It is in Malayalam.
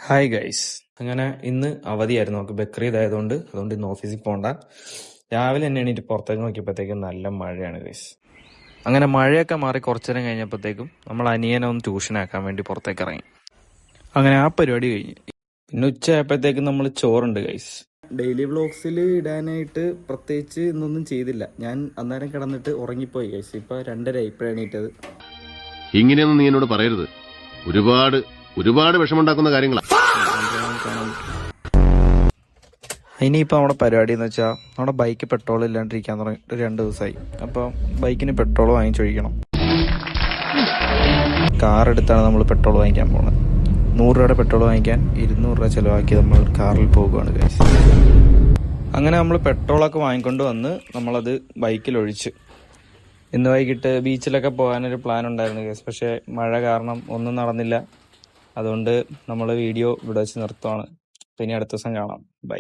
Hi guys. അങ്ങനെ ഇന്ന് അവധിയായിരുന്നു, നമുക്ക് ബക്രീദ് ആയതുകൊണ്ട് ഇന്ന് ഓഫീസിൽ പോകണ്ട. രാവിലെ തന്നെ എണീറ്റ് പുറത്തേക്ക് നോക്കിയപ്പോഴത്തേക്കും നല്ല മഴയാണ് ഗൈസ്. അങ്ങനെ മഴയൊക്കെ മാറി കുറച്ചു നേരം കഴിഞ്ഞപ്പോഴത്തേക്കും നമ്മൾ അനിയനെ ഒന്ന് ട്യൂഷനാക്കാൻ വേണ്ടി പുറത്തേക്ക് ഇറങ്ങി. അങ്ങനെ ആ പരിപാടി കഴിഞ്ഞ് പിന്നെ ഉച്ചയായപ്പോഴത്തേക്കും നമ്മൾ ചോറുണ്ട് ഗൈസ്. ഡെയിലി വ്ളോഗ്സിൽ ഇടാനായിട്ട് പ്രത്യേകിച്ച് ഇന്നൊന്നും ചെയ്തില്ല. ഞാൻ അന്നേരം കിടന്നിട്ട് ഉറങ്ങിപ്പോയി ഗൈസ്. ഇപ്പൊ 2:30 ഇപ്പോഴാണ് എണീറ്റത്. ഇങ്ങനെയൊന്നും നീ എന്നോട് പറയരുത്. ഒരുപാട് വിഷമുണ്ടാക്കുന്ന കാര്യങ്ങളാണ്. ഇനിയിപ്പോൾ നമ്മുടെ പരിപാടി എന്ന് വെച്ചാൽ നമ്മുടെ ബൈക്ക് പെട്രോൾ ഇല്ലാണ്ടിരിക്കാൻ തുടങ്ങിയിട്ട് 2 ദിവസമായി. അപ്പോൾ ബൈക്കിന് പെട്രോൾ വാങ്ങിച്ചൊഴിക്കണം. കാർ എടുത്താണ് നമ്മൾ പെട്രോൾ വാങ്ങിക്കാൻ പോകുന്നത്. 100 രൂപയുടെ പെട്രോൾ വാങ്ങിക്കാൻ 200 രൂപ ചിലവാക്കി നമ്മൾ കാറിൽ പോകുകയാണ് ഗൈസ്. അങ്ങനെ നമ്മൾ പെട്രോളൊക്കെ വാങ്ങിക്കൊണ്ട് വന്ന് നമ്മളത് ബൈക്കിലൊഴിച്ച് ഇന്ന് വൈകിട്ട് ബീച്ചിലൊക്കെ പോകാനൊരു പ്ലാൻ ഉണ്ടായിരുന്നു ഗൈസ്. പക്ഷേ മഴ കാരണം ഒന്നും നടന്നില്ല. അതുകൊണ്ട് നമ്മൾ വീഡിയോ ഇവിടെ വെച്ച് നിർത്തുവാണ്. പിന്നെ അടുത്ത ദിവസം കാണാം. ബൈ.